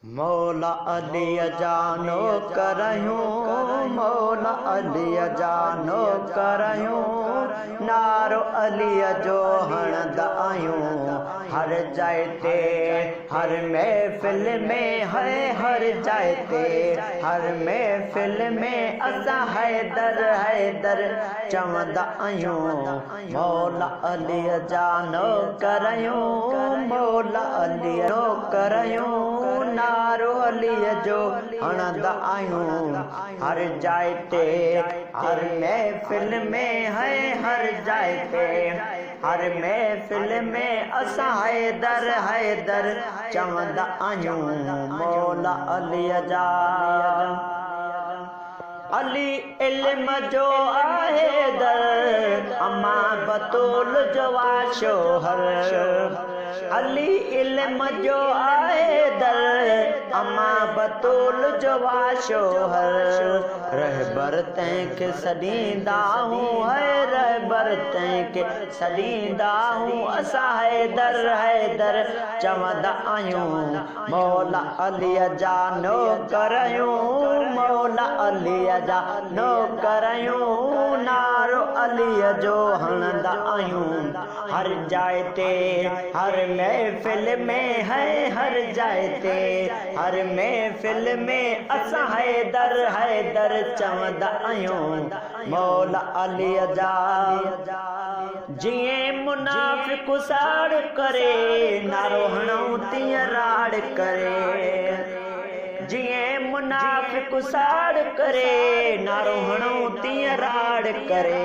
मौला अली जानो करयूं, मौला अली जानो करयूं, नारो अली जो हणंदा आहियूं। हर जाइ ते हर महफ़िल में है, हर जाइ ते हर महफ़िल में असां हैदर हैदर चवंदा आहियूं। मौला अली जानो करयूं, मौला अली जो करयूं, नारो अली जो हणंदा आहियूं। हर जाइ ते हर महफ़िल में है, हर जाइ ते हर महफ़िल में असां हैदर हैदर चवंदा आहियूं। मौला अली जा अली इल्म जो आहे दर, अम्मा बतूल जो शोहर। अली इल्म जो आहे दर, अम्मा बतूल जो शोहर। रहबर तंहिंखे सॾींदा हूं, है रहबर तंहिंखे सॾींदा हूं। असां हैदर हैदर चवंदा आहियूं। मौला अलीअ जा नौकरयूं, मौला अलीअ जा नौकरयूं, नारो अलीअ जो हणंदा आहियूं। हर जाइ ते हर महफ़िल में है, हर जाइ ते हर महफ़िल में असां हैदर हैदर चवंदा आहियूं। मौला अलीअ जा जीअं मुनाफ़िक़ साड़ करे, नारो हणऊं तीअं राड़ करे। जीअं मुनाफ़िक़ साड़ करे, नारो हणऊं तीअं राड़ करे।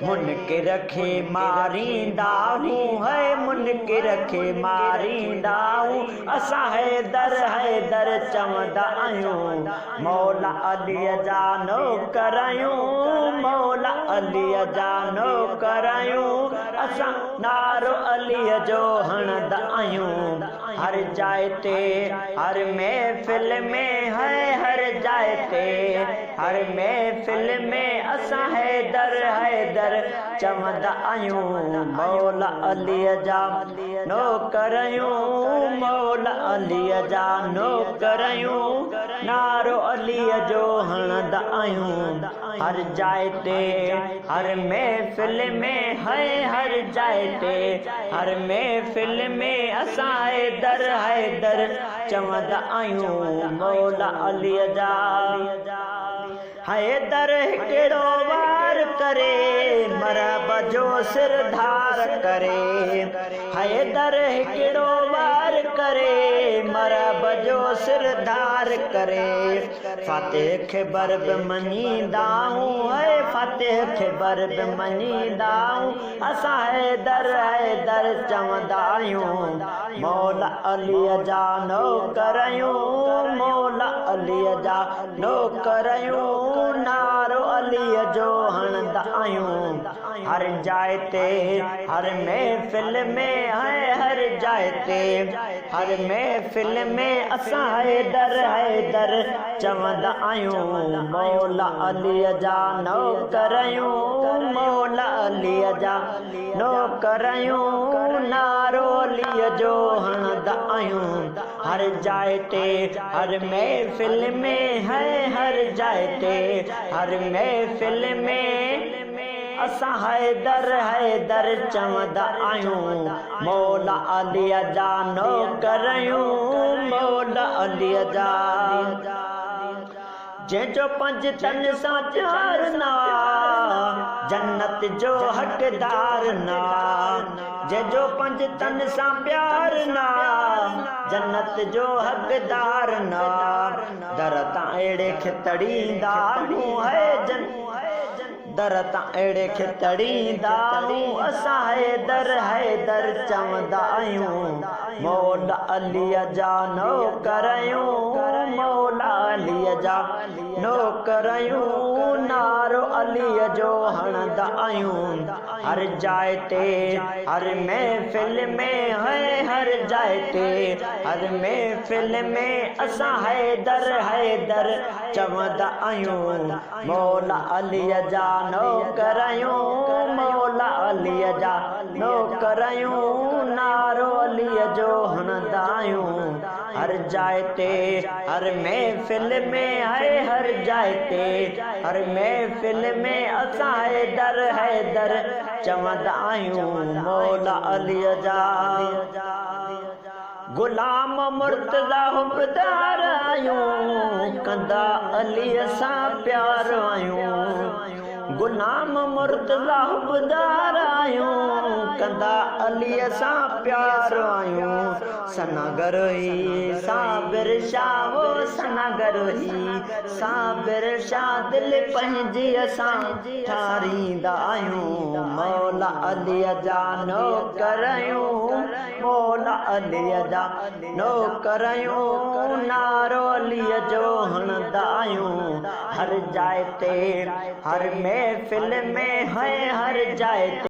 मुनकिर खे मारींदा हूं, है मुनकिर खे मारींदा हूं। असां हैदर हैदर चवंदा आहियूं। मौला अलीअ जा नौकरयूं, मौला अलीअ जा नौकरयूं, असां नारो अलीअ जो हणंदा आहियूं। हर जाइ ते हर महफ़िल में है, हर जाइ ते हर महफ़िल में असां हैदर हैदर चवंदा आहियूं। मौला अलीअ जा नौकरयूं, मौला अलीअ जा नौकरयूं, नारो अलीअ जो हणंदा आहियूं। हर जाइ ते हर महफ़िल में है, हर जाइ ते हर महफ़िल में असां हैदर हैदर चवंदा आहियूं। मौला अलीअ जा हैदर हिकिड़ो वार करे, मरहब जो सिर धार करे। हैदर हिकिड़ो वार करे, मरहब जो सिर धार करे। फ़ातिह खे बर्ब मञींदा हूं, है फ़ातिह खे बर्ब मञींदा हूं। असां हैदर हैदर चवंदा आहियूं। मौला अलीअ जा नौकरयूं, मौला अलीअ जा नौकरयूं, नारो अलीअ जो हणंदा आहियूं। हर जाइ ते हर महफ़िल में है, हर जाइ ते हर महफ़िल में असां हैदर हैदर चवंदा आहियूं। मौला अलीअ जा नौकरयूं, मौला अलीअ जा नौकरयूं, नारो अलीअ जो हणंदा आहियूं। हर जाइ ते हर महफ़िल में है, हर जाइ ते हर महफ़िल में असां हैदर हैदर चवंदा आहियूं। मौला अलीअ जा नौकरयूं, मौला अलीअ जा जंहिंजो पंज तन सां प्यार ना, जन्नत जो हक़दार ना। जंहिंजो पंज तन सां प्यार ना, जन्नत जो हक़दार ना। दर तां अहिड़े खे तड़ींदा हूं, है दर तां अहिड़े खे तड़ींदा हूं। असां हैदर हैदर चवंदा आहियूं। मौला अलीअ जा नौकरयूं, मौला अलीअ जा नौकरयूं, नारो अलीअ जो हणंदा आहियूं। हर जाइ ते हर महफ़िल में है, हर जाइ ते हर महफ़िल में असां हैदर हैदर चवंदा आहियूं। मौला अलीअ जा नौकरयूं, मौला अलीअ जा नौकरयूं, नारो अलीअ जो हणंदा आहियूं। हर जायते, हर महफिल में है हर जायते, हर महफिल में असां हैदर चवंदा आहियूं मौला अली जा। गुलाम मुर्तज़ा हुबदार आहियूं, कंदा अली सां प्यार आहियूं। गुलाम मुर्तज़ा हुबदार आहियूं, कंदा अली सां प्यार आहियूं। सनागर ही साबिर शाह वो सनागर ही साबिर शाह दिल पंहिंजी असां ठारींदा आहियूं मौला अली जा नौकर आहियूं, मौला अली जा नौकर आहियूं। नारो अली जो हणंदा आहियूं हर जाइ ते, हर महफिल में है हर जाइ ते।